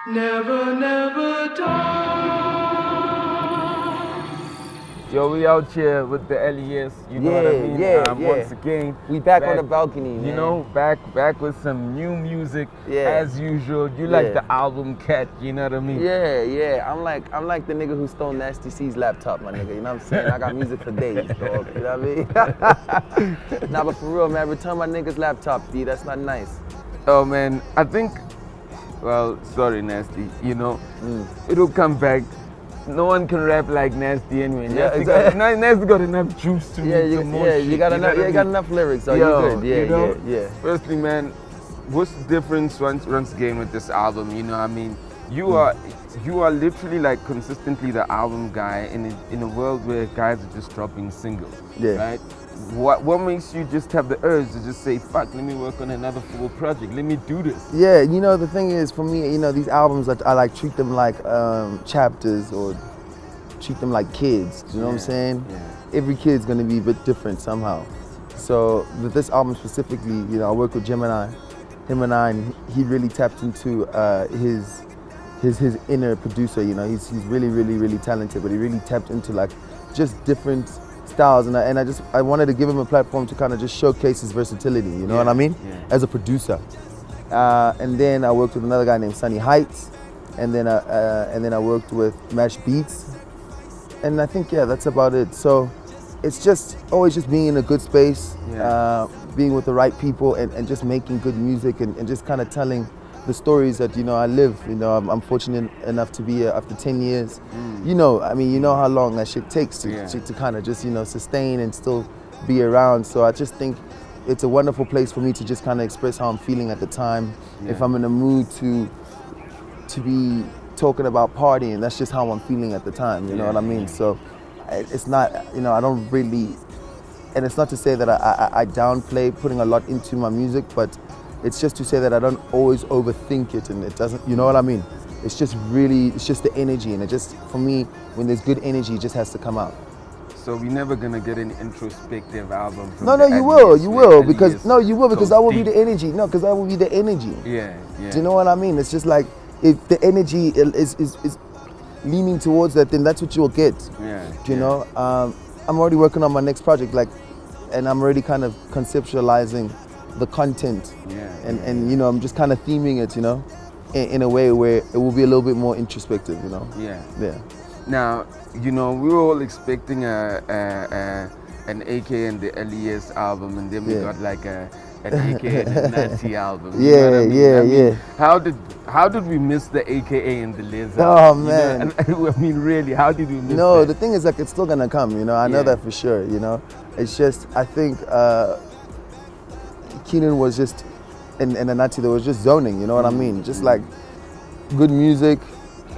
never, never die. Yo, we out here with the L.E.S, you know what I mean? Yeah. Once again, We back on the balcony, man. You know, back with some new music, Yeah. as usual. You like Yeah. the album cat, you know what I mean? Yeah. I'm like the nigga who stole Nasty C's laptop, my nigga. You know what I'm saying? I got music for days, dog. You know what I mean? Nah, but for real, man, return my nigga's laptop, B. That's not nice. Oh man, I think, well, sorry Nasty, you know, it'll come back. No one can rap like Nasty anyway. Yeah, Nasty, exactly. Nasty got enough juice to make some more shit, you got enough. know what I You got mean? enough lyrics, so Yo, you good. you know, Yeah. Firstly, man, what's the difference once again with this album? You know, I mean, you are literally like consistently the album guy in a world where guys are just dropping singles. Yeah. Right. What makes you just have the urge to just say, fuck, let me work on another full project. Let me do this. Yeah, you know, the thing is, for me, you know, these albums, I like treat them like chapters or treat them like kids. You know what I'm saying? Yeah. Every kid's gonna be a bit different somehow. So with this album specifically, you know, I work with Gemini, him and I, and he really tapped into his inner producer. You know, he's really talented, but he really tapped into like just different styles, and I wanted to give him a platform to kind of just showcase his versatility. You know what I mean? Yeah. As a producer. And then I worked with another guy named Sunny Heights, and then I worked with Mash Beats, and I think that's about it. So it's just always just being in a good space, being with the right people, and just making good music, and just kind of telling the stories that, you know, I live. You know, I'm fortunate enough to be here after 10 years. You know, I mean, you know how long that shit takes to kind of just, you know, sustain and still be around. So I just think it's a wonderful place for me to just kind of express how I'm feeling at the time. If I'm in a mood to be talking about partying, that's just how I'm feeling at the time. You know what I mean? So it's not, you know, I don't really, and it's not to say that I downplay putting a lot into my music, but it's just to say that I don't always overthink it, and it doesn't, you know what I mean? It's just the energy, and it just, for me, when there's good energy, it just has to come out. So we're never gonna get an introspective album from No, the you L.E.S, will, because that will be deep. the energy. No, because that will be the energy. Yeah. Do you know what I mean? It's just like, if the energy is leaning towards that, then that's what you'll get. Do you know? I'm already working on my next project, and I'm already kind of conceptualizing the content, and you know, I'm just kind of theming it, you know, in a way where it will be a little bit more introspective, you know. Yeah. Now, you know, we were all expecting an AK and the L.E.S album, and then we got like an AK and the Nazi album. You know what I mean? I mean, how did we miss the AKA and the L.E.S Oh album? man. You know? I mean, really, how did we miss No, that? the thing is, like, it's still gonna come, you know. I know that for sure, you know. It's just, I think Keenan was just, and Anati, they was just zoning, you know what I mean? Just like good music,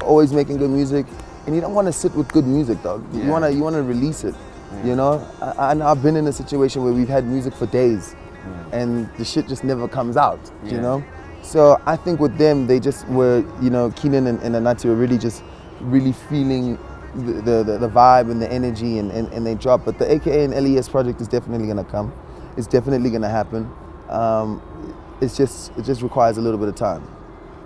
always making good music, and you don't want to sit with good music, dog. You wanna release it, you know. I've been in a situation where we've had music for days, and the shit just never comes out, you know. So I think with them, they just were, you know, Keenan and Anati were really feeling the vibe and the energy, and they dropped. But the AKA and L.E.S project is definitely gonna come. It's definitely gonna happen. It just requires a little bit of time.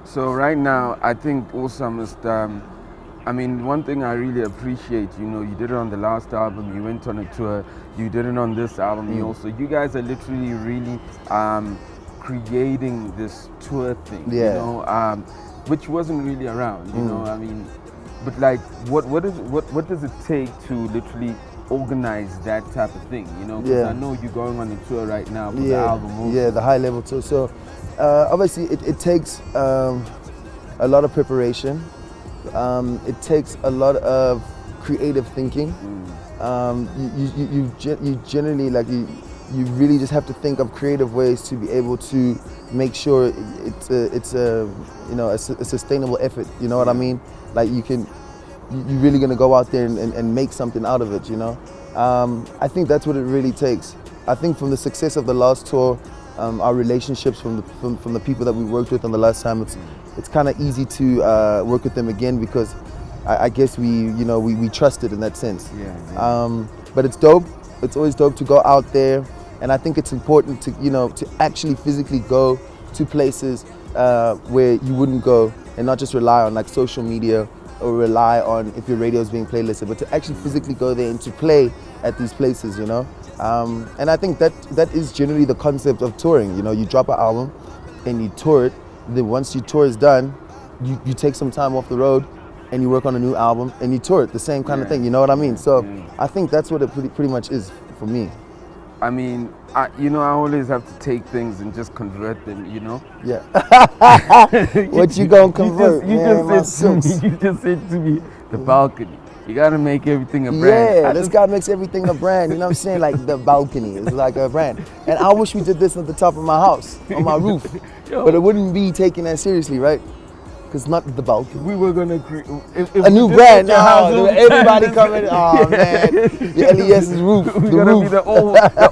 So right now, I think also I must, I mean, one thing I really appreciate, you know, you did it on the last album, you went on a tour, you did it on this album, you guys are literally really creating this tour thing, you know, which wasn't really around, you know, I mean, but like, what does it take to literally organize that type of thing, you know? Because I know you're going on a tour right now for the album also. Yeah, the high level tour. So obviously it takes a lot of preparation. It takes a lot of creative thinking. You generally, like, you really just have to think of creative ways to be able to make sure it's a you know, a sustainable effort. You know what I mean? Like, you're really gonna go out there and make something out of it. You know, I think that's what it really takes. I think from the success of the last tour, our relationships from the people that we worked with on the last time, it's kind of easy to work with them again, because I guess we trusted in that sense. But it's dope. It's always dope to go out there, and I think it's important to actually physically go to places where you wouldn't go and not just rely on like social media or rely on if your radio is being playlisted, but to actually physically go there and to play at these places, you know. And I think that is generally the concept of touring. You know, you drop an album and you tour it. Then once your tour is done, you take some time off the road and you work on a new album and you tour it. The same kind of thing. You know what I mean? So I think that's what it pretty much is for me. I mean, I always have to take things and just convert them, you know? Yeah. What you gonna convert, you just said to me, the balcony. You gotta make everything a brand. Yeah, this guy makes everything a brand, you know what I'm saying? Like the balcony is like a brand. And I wish we did this at the top of my house, on my roof. But it wouldn't be taken as seriously, right? Because not the balcony. We were gonna create a new brand. No, everybody coming. Oh man, the L.E.S.'s roof. We're the gonna roof. be the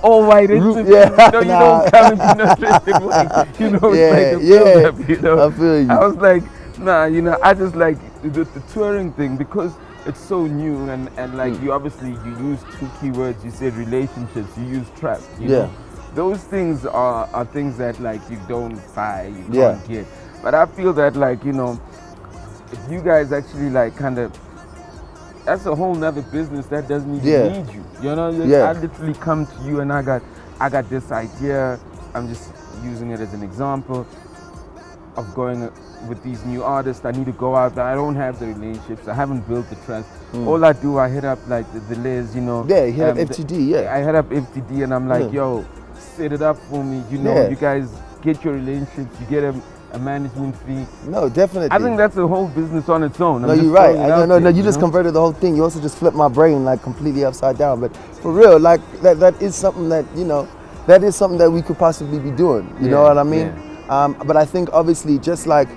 all white roof. Yeah, you don't come into no dressed white. You know, it's like a build-up, you know. I feel you. I was like, nah, you know, I just like the touring thing because it's so new and like you obviously you use two keywords. You said relationships. You use trust. You know? Those things are things that like you don't buy, you can't get. But I feel that like, you know, if you guys actually like kind of, that's a whole nother business that doesn't even need you. You know, I literally come to you and I got this idea. I'm just using it as an example of going with these new artists. I need to go out there. I don't have the relationships. I haven't built the trust. All I do, I hit up like the L.E.S, you know. Yeah, hit up FTD, I hit up FTD and I'm like, yo, set it up for me. You know, you guys get your relationships. You get a management fee. No, definitely. I think that's a whole business on its own. No, you're right. No, you just converted the whole thing. You also just flipped my brain like completely upside down. But for real, like that is something that, you know, that is something that we could possibly be doing. You know what I mean? But I think obviously just like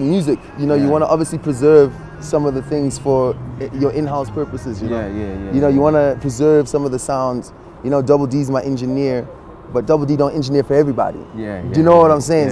music, you know, you want to obviously preserve some of the things for your in-house purposes, you know? You know, you want to preserve some of the sounds. You know, Double D's my engineer, but Double D don't engineer for everybody. Do you know what I'm saying?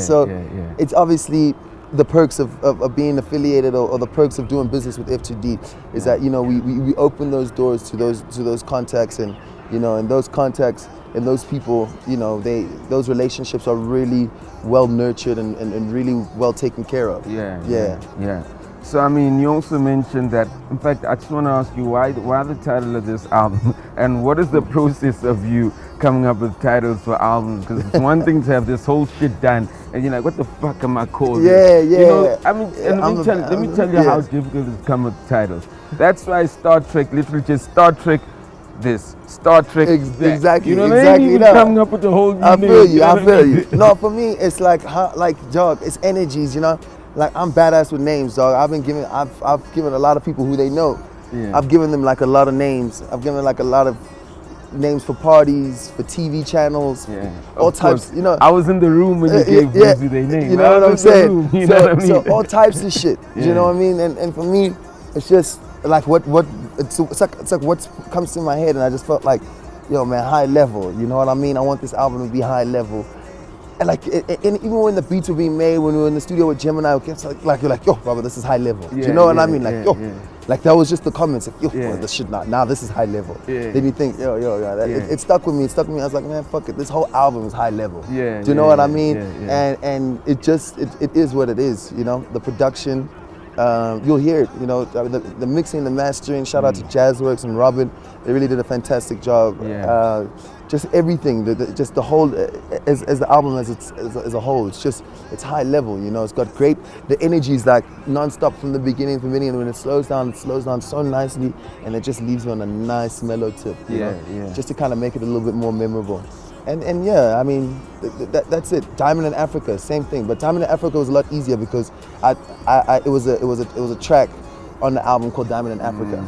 It's obviously the perks of being affiliated or the perks of doing business with F2D is that, you know, we open those doors to those contacts, and, you know, and those contacts and those people, you know, those relationships are really well nurtured and really well taken care of. Yeah. So I mean, you also mentioned that. In fact, I just want to ask you why the title of this album, and what is the process of you coming up with titles for albums? Because it's one thing to have this whole shit done, and you're like, what the fuck am I calling? You know, I mean, let me tell you how difficult it is to come with titles. That's why Star Trek, literally just Star Trek. This Star Trek, exactly. You know what I mean? Even coming up with the whole. I feel you. No, for me, it's like dog. It's energies, you know. Like I'm badass with names, dog. I've given a lot of people who they know. I've given them like a lot of names. I've given like a lot of names for parties, for TV channels, all types. You know, I was in the room when you gave Boozy their name. You know what I'm saying? So all types of shit. You know what I mean? And for me, it's just like it's like what comes to my head, and I just felt like, yo, man, high level. You know what I mean? I want this album to be high level. And like, and even when the beats were being made, when we were in the studio with Gemini, you're like, yo, brother, this is high level. Do you know what I mean? Like, like that was just the comments. Like, yo, bro, this shit now this is high level. Then you think, it stuck with me. I was like, man, fuck it. This whole album is high level. Do you know what I mean? And it just it is what it is. You know, the production. You'll hear it, you know, the mixing, the mastering. Shout out to Jazzworks and Robin. They really did a fantastic job. Just everything, just the whole, as the album as a whole, it's high level, you know. It's got great, the energy is like non-stop from the beginning, and when it slows down so nicely, and it just leaves you on a nice mellow tip, you know, just to kind of make it a little bit more memorable. And yeah, I mean, that's it. Diamond in Africa, same thing. But Diamond in Africa was a lot easier because it was a track on the album called Diamond in Africa,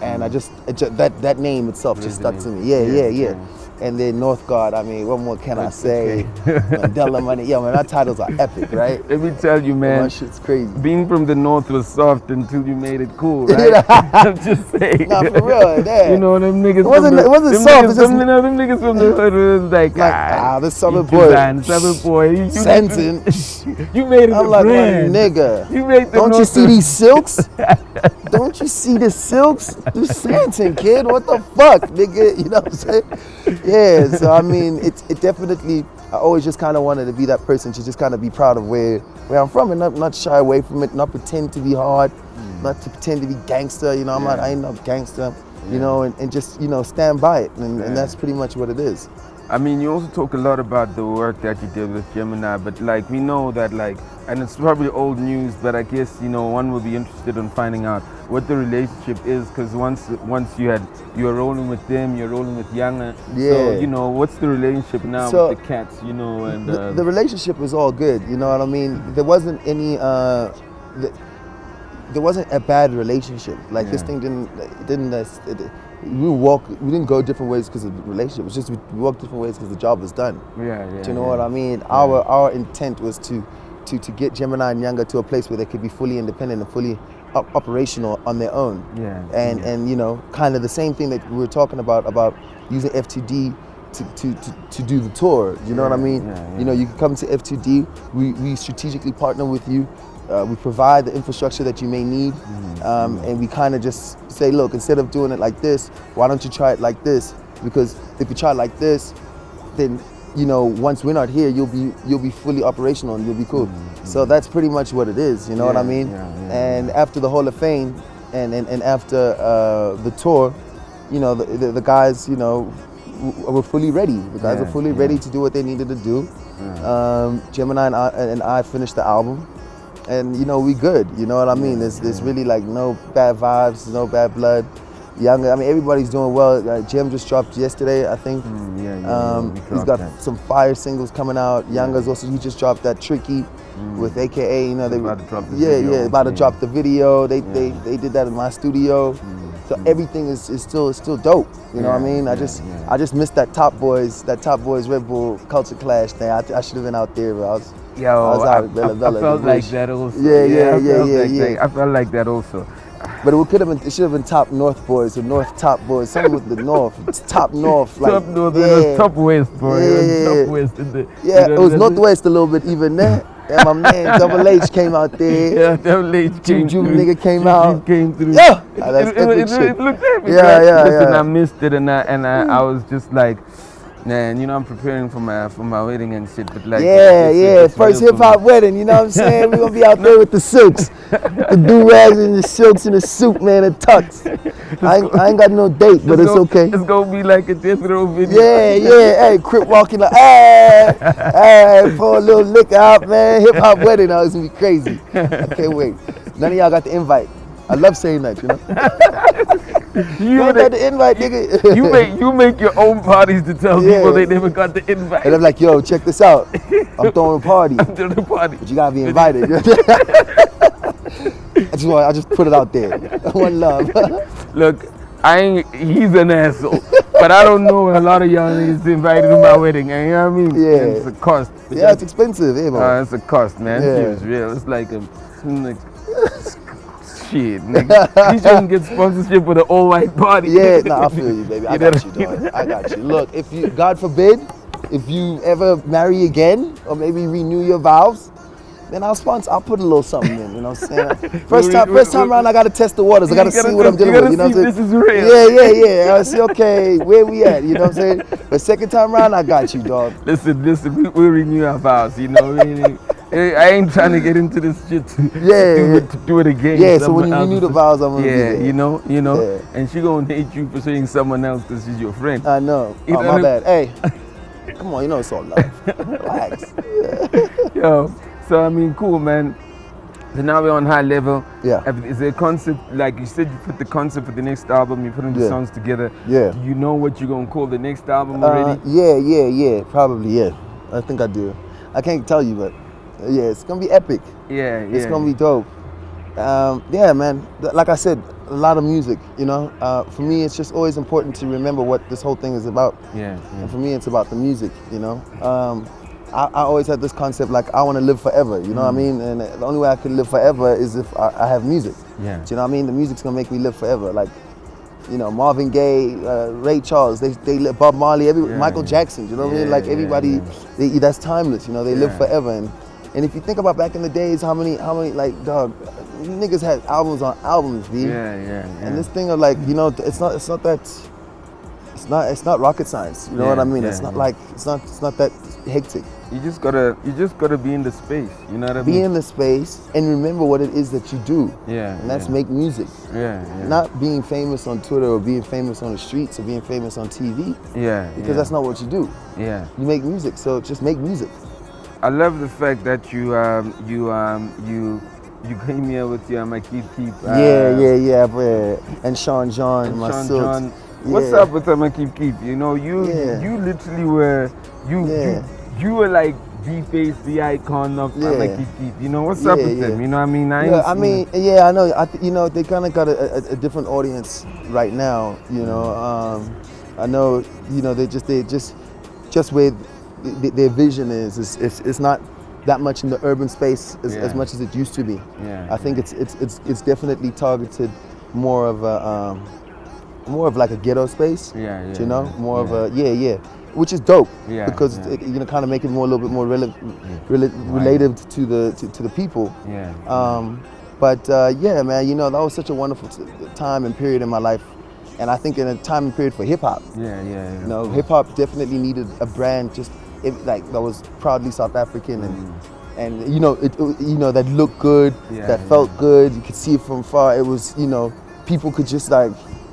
and that name itself just stuck to me. Yeah. And then North Guard, I mean, what more can I say? Mandela Money, yeah, man, our titles are epic, right? Let me tell you, man, that shit's crazy. Being from the North was soft until you made it cool, right? I'm just saying. Nah, for real, yeah. You know, them niggas. It wasn't soft. It's just, them niggas from the hood was like this summer boy. Sentin. You made it. I'm like, nigga. You made the Don't you see these silks? Don't you see the silks? Do Santin, kid. What the fuck, nigga? You know what I'm saying? Yeah, so I mean, it definitely I always just kind of wanted to be that person to just kind of be proud of where I'm from and not shy away from it, not pretend to be hard, not to pretend to be gangster. You know, I ain't no gangster. You know, and just, you know, stand by it, and that's pretty much what it is. I mean, you also talk a lot about the work that you did with Gemini, but like we know that like, and it's probably old news, but I guess, you know, one will be interested in finding out what the relationship is, because once you were rolling with them, you're rolling with Younger. Yeah. So, you know, what's the relationship now with the cats, you know? And the relationship is all good, you know what I mean? There wasn't any, there wasn't a bad relationship. Like this thing we didn't go different ways because of the relationship. It's just we walked different ways because the job was done. Do you know what I mean? Our intent was to get Gemini and Younger to a place where they could be fully independent and fully operational on their own. And you know, kind of the same thing that we were talking about using F2D to do the tour. You know what I mean? You know, you can come to F2D. We strategically partner with you. We provide the infrastructure that you may need, and we kind of just say, look, instead of doing it like this, why don't you try it like this? Because if you try it like this, then, you know, once we're not here, you'll be fully operational and you'll be cool. So that's pretty much what it is. You know what I mean? And after the Hall of Fame and after the tour, you know, the guys, you know, were fully ready. The guys were fully ready to do what they needed to do. Gemini and I finished the album. And you know, we good, you know what I mean? There's really like no bad vibes, no bad blood. Younger, I mean, everybody's doing well. Jim just dropped yesterday, I think. He's got some fire singles coming out. Younger's also, he just dropped that Tricky with AKA, you know, they about to drop the video. about to drop the video. They did that in my studio. So everything is still dope. You know what I mean? I just missed that Top Boys Red Bull Culture Clash thing. I should have been out there, but I was out with Bella Bella. I felt like that also. Yeah. I felt like that also. But it should have been Top North Boys or North Top Boys, something with the North. It's Top North, like Top North, it was Top West, bro. It was Top West. It was Northwest a little bit even there. And my man Double H came out there. Yeah, Double H came through. Nigga came out. Came through. Yeah, that's epic shit. It looked epic. Listen, I missed it, and I was just like, man, you know, I'm preparing for my wedding and shit, but like, it's first hip hop wedding, you know what I'm saying? We're gonna be out there with the silks, the do-rags and the silks and the suit, man, and tux. I ain't got no date, but it's okay. It's gonna be like a death row video. Hey, Crip walking like, hey, pour a little liquor out, man. Hip hop wedding, now it's gonna be crazy. I can't wait. None of y'all got the invite. I love saying that, you know. You got the invite, nigga. you make your own parties to tell people they never got the invite. And I'm like, yo, check this out. I'm throwing a party. I'm throwing a party. But you gotta be invited. I just put it out there. One love. Look, he's an asshole. But I don't know a lot of y'all niggas invited to my wedding, you know what I mean? Yeah. It's a cost. Yeah, it's expensive, man. It's a cost, man. Yeah. It's real. It's like shit, nigga. You shouldn't get sponsorship for the all-white party. Yeah, I feel you, baby. I got you, dog. I got you. Look, if you, God forbid, if you ever marry again, or maybe renew your vows, then I'll sponsor. I'll put a little something in. You know what I'm saying? First time around, I gotta test the waters. I gotta see what I'm dealing with. You know what I'm saying? This is real. Yeah. I see. Okay, where we at? You know what I'm saying? But second time around, I got you, dog. Listen. We renew our vows. You know. I ain't trying to get into this shit to do it again. Yeah, so when you renew the vows, I'm gonna be there. you know. Yeah. And she gonna hate you for saying someone else because she's your friend. I know. Oh, my bad. Hey, come on, you know it's all love. Relax. Yo, so I mean, cool, man. So now we're on high level. Yeah. Is there a concept, like you said, you put the concept for the next album, you're putting the songs together. Yeah. Do you know what you're gonna call the next album already? Yeah. Probably, yeah. I think I do. I can't tell you, but yeah, it's gonna be epic. Yeah. It's gonna be dope. Yeah, man. Like I said, a lot of music. You know, for me, it's just always important to remember what this whole thing is about. Yeah. And for me, it's about the music. You know, I always had this concept like I want to live forever. You know what I mean? And the only way I can live forever is if I have music. Yeah. Do you know what I mean? The music's gonna make me live forever. Like, you know, Marvin Gaye, Ray Charles, they live, Bob Marley, Michael Jackson. You know what I mean? Like everybody, that's timeless. You know, they live forever. And if you think about back in the days, how many like, dog, niggas had albums on albums, B. Yeah. And this thing of like, you know, it's not it's not rocket science. You know what I mean? It's not like it's not that hectic. You just gotta be in the space. You know what I mean? Be in the space and remember what it is that you do. Yeah. And that's make music. Yeah. Not being famous on Twitter or being famous on the streets or being famous on TV. Yeah. Because that's not what you do. Yeah. You make music, so just make music. I love the fact that you came here with your Keep. Yeah. And Sean John, my Sean silks. John. What's up with Keep? You know, you literally were you were like the face, the icon of Keep. You know, what's up with them? You know what I mean? I know. You know, they kind of got a different audience right now. You know, I know. You know, they just where their vision is it's not that much in the urban space as much as it used to be. I think it's definitely targeted more of like a ghetto space. You know, more of a which is dope. Because it, you know, kind of make it a little bit more related to the people. But man, you know, that was such a wonderful time and period in my life. And I think in a time and period for hip hop. You know, hip hop definitely needed a brand that was proudly South African and you know that looked good, that felt good. You could see it from far. It was, you know, people could just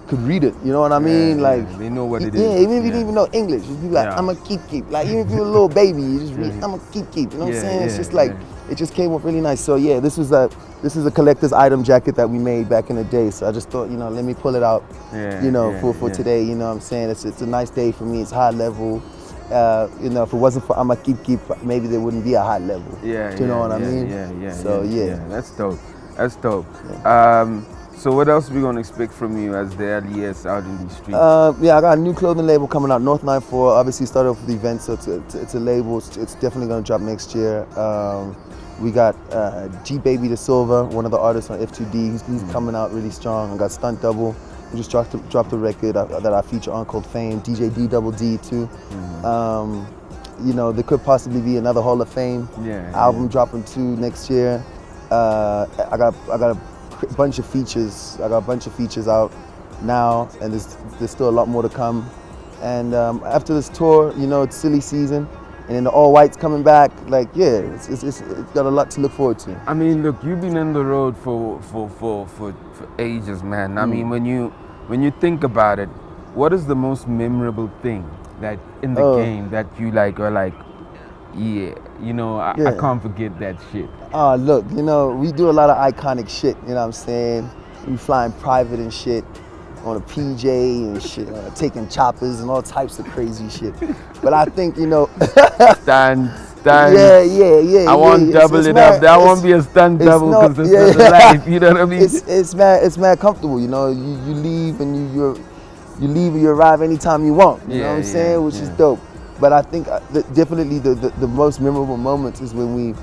could read it. You know what I mean? They know what it is. Yeah, even if you didn't even know English, you'd be like, I'm a keep. Like even if you were a little baby, you just read, I'm a keep. You know what I'm saying? It's just it just came off really nice. So this is a collector's item jacket that we made back in the day. So I just thought, you know, let me pull it out, for today. You know what I'm saying? It's a nice day for me. It's high level. You know, if it wasn't for I'ma keep, maybe there wouldn't be a high level. Do you know what I mean? So that's dope. So what else are we gonna expect from you as the L.E.S out in these streets? I got a new clothing label coming out, North 94. Obviously started off with the event, so it's a label. It's definitely gonna drop next year. We got G Baby the Silver, one of the artists on F2D. He's coming out really strong. I got Stunt Double. We just dropped a record that I feature on called Fame. DJ D Double D too. You know, there could possibly be another Hall of Fame album dropping too next year. I got a bunch of features. I got a bunch of features out now, and there's still a lot more to come. And after this tour, you know, it's silly season, and then the All White's coming back. Like, it's got a lot to look forward to. I mean, look, you've been on the road for ages, man. I mean, when you think about it, what is the most memorable thing that in the game that you are like, you know, I can't forget that shit. Look, you know, we do a lot of iconic shit, you know what I'm saying? We flying private and shit on a PJ and shit, taking choppers and all types of crazy shit. But I think, you know... Stand. Yeah. I won't double it up. That won't be a stunt double because it's not life, you know what I mean? It's mad comfortable, you know? You leave and you leave and you arrive anytime you want, you know what I'm saying? Which is dope. But I think definitely the most memorable moments is when we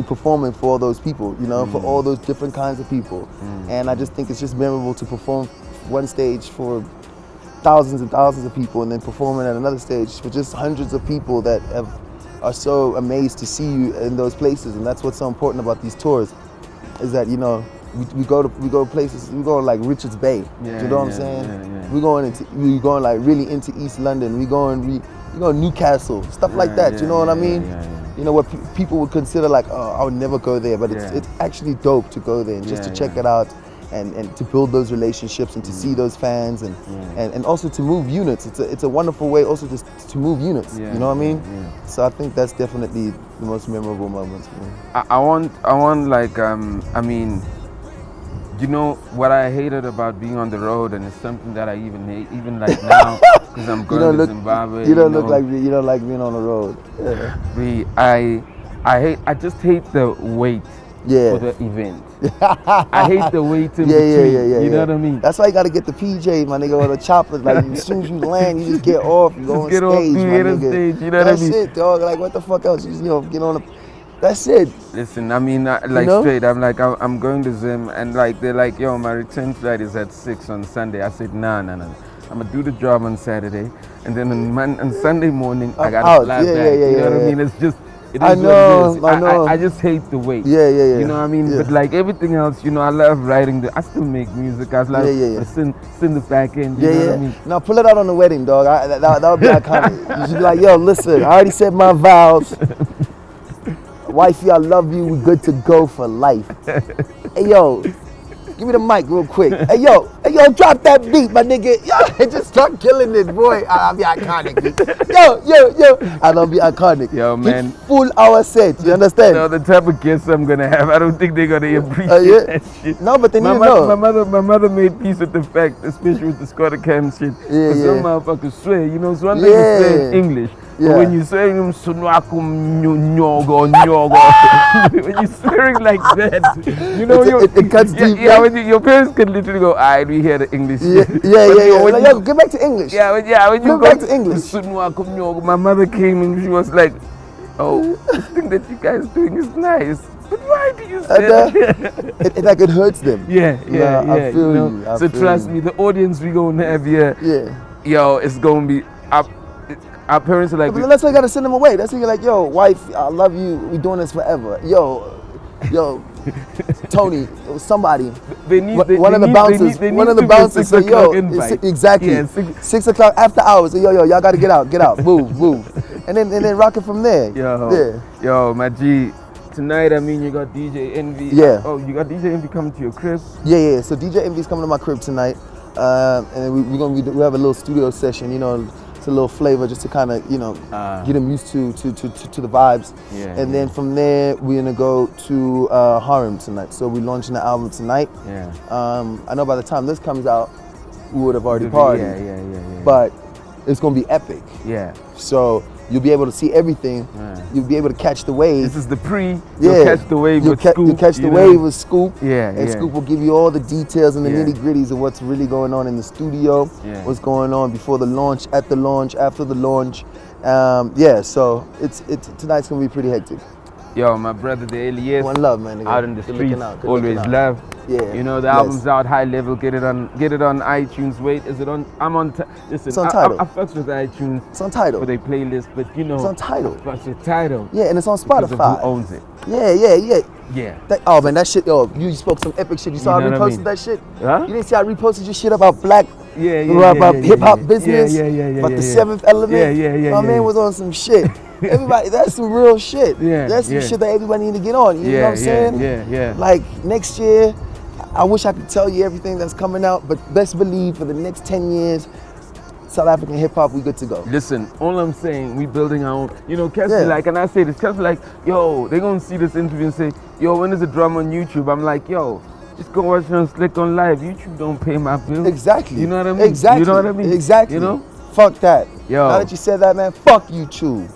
performing for all those people, you know, for all those different kinds of people. And I just think it's just memorable to perform one stage for thousands and thousands of people and then performing at another stage for just hundreds of people that are so amazed to see you in those places. And that's what's so important about these tours, is that, you know, we go to places, we go like Richards Bay, you know what I'm saying? We're going like really into East London, we going Newcastle, stuff like that, you know what I mean? You know, what people would consider like, oh, I would never go there, but it's actually dope to go there and just to check it out and to build those relationships and to see those fans and also to move units. It's a wonderful way also just to move units, you know what I mean? So I think that's definitely the most memorable moments for me. I want like, I mean, you know what I hated about being on the road, and it's something that I even hate, even like now, because I'm going to Zimbabwe. You don't look like being on the road. I just hate the wait for the event. I hate the wait in between. You know what I mean? That's why you gotta get the PJ, my nigga, or the chopper. Like as soon as you land, you just get off, you go on stage, my nigga. You know what I mean? That's it, dog. Like what the fuck else? You just, you know, get on the. That's it. Listen, I mean, like straight, I'm like, I'm going to Zim, and like they're like, yo, my return flight is at 6 on Sunday. I said, nah. I'm gonna do the job on Saturday, and then on Sunday morning I gotta fly back. You know what I mean? It is I know, what it is. I know. I just hate the wait. Yeah. You know what I mean? Yeah. But like everything else, you know, I love writing. I still make music. I love sing the back end. You know what I mean? Now pull it out on the wedding, dog. That would be iconic. You should be like, yo, listen, I already said my vows. Wifey, I love you. We good to go for life. Hey, yo. Give me the mic real quick. Hey yo, drop that beat, my nigga. Yo, just start killing this, boy. I'll be iconic. Yo, I'll be iconic. Yo, man. Hit full hour set, you understand? No, the type of guests I'm gonna have, I don't think they're gonna appreciate that shit. No, but they need to know. My mother made peace with the fact, especially with the Scotta Cam shit. Because some motherfuckers swear, you know, it's one thing to say in English. But when you're saying them sunwakum nyogo, when you're swearing like that, you know, it cuts deep. Yeah, when your parents can literally go, alright, we hear the English. Yeah. Like, yo, get back to English. When you go back to English. Sunwakum nyogo, my mother came and she was like, oh, this thing that you guys doing is nice. But why do you say that? It like it hurts them. Yeah. I feel you. So trust me, the audience we gonna have here, yo, it's gonna be up. Our parents are like, but that's why you gotta send them away. That's why you're like, yo, wife, I love you. We doing this forever. Yo, Tony, somebody, one of the bouncers say, yo, exactly, 6 o'clock after hours. Say, yo, y'all gotta get out, move, and then rock it from there. Yo, my G. Tonight, I mean, you got DJ Envy. Yeah. Oh, you got DJ Envy coming to your crib. Yeah. So DJ Envy's coming to my crib tonight, and we have a little studio session. You know. A little flavor just to kind of, you know, get them used to the vibes. And then from there we're gonna go to Harlem tonight. So we're launching the album tonight. I know by the time this comes out we would have already partied. But it's gonna be epic. So you'll be able to see everything. You'll be able to catch the wave. This is the pre. You'll catch the wave with Scoop. You'll catch the wave with Scoop. And Scoop will give you all the details and the nitty gritties of what's really going on in the studio. What's going on before the launch, at the launch, after the launch. So it's tonight's gonna be pretty hectic. Yo, my brother, the L.E.S. One love, man. Out in the streets, always love. You know, the album's out, high level. Get it on iTunes. Wait, is it on? Listen, it's on Tidal. I fucks with iTunes. It's on Tidal for their playlist, but you know, it's on Tidal. Fucks with Tidal. Yeah, and it's on Spotify. Who owns it? Yeah. Oh man, that shit. Yo, you spoke some epic shit. You saw I reposted that shit. Huh? You didn't see I reposted your shit about black. About hip hop business. About the seventh element. My man was on some shit. Everybody, that's some real shit. That's some shit that everybody need to get on. You know what I'm saying? Like next year, I wish I could tell you everything that's coming out, but best believe for the next 10 years, South African hip hop, we good to go. Listen, all I'm saying, we building our own. You know, Cass be like, and I say this, Cass be like, yo, they gonna see this interview and say, yo, when is the drama on YouTube? I'm like, yo, just go watch it on Slick on Live. YouTube don't pay my bills. Exactly. You know what I mean? Exactly. You know what I mean? Exactly. You know? Fuck that. Yo. Now that you said that, man, fuck YouTube.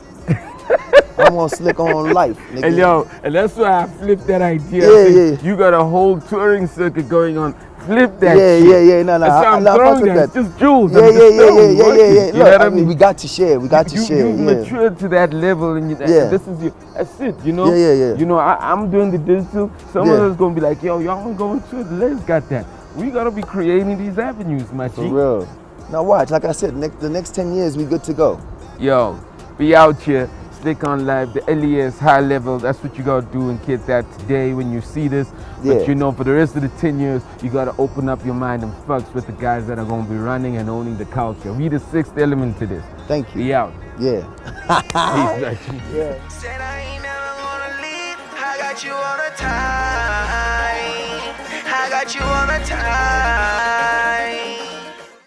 I'm on Slick on Life, nigga. And yo, and that's why I flipped that idea. You got a whole touring circuit going on. Flip that shit. No. That's why I'm throwing that. It's just jewels. Yeah. You know what I mean? We got to share. You've matured to that level, and this is you. That's it. You know. You know, I'm doing the digital. Someone else gonna be like, yo, y'all going to it. Let's got that. We gotta be creating these avenues, my G. For real. Now watch, like I said, the next 10 years we good to go. Yo, be out here. Slick on Live, the L.E.S. high level. That's what you gotta do and get that today when you see this. But you know, for the rest of the 10 years, you gotta open up your mind and fucks with the guys that are gonna be running and owning the culture. We the sixth element to this. Thank you. Be out. Yeah. Peace, like Said I ain't never gonna leave. I got you all the time. I got you all the time.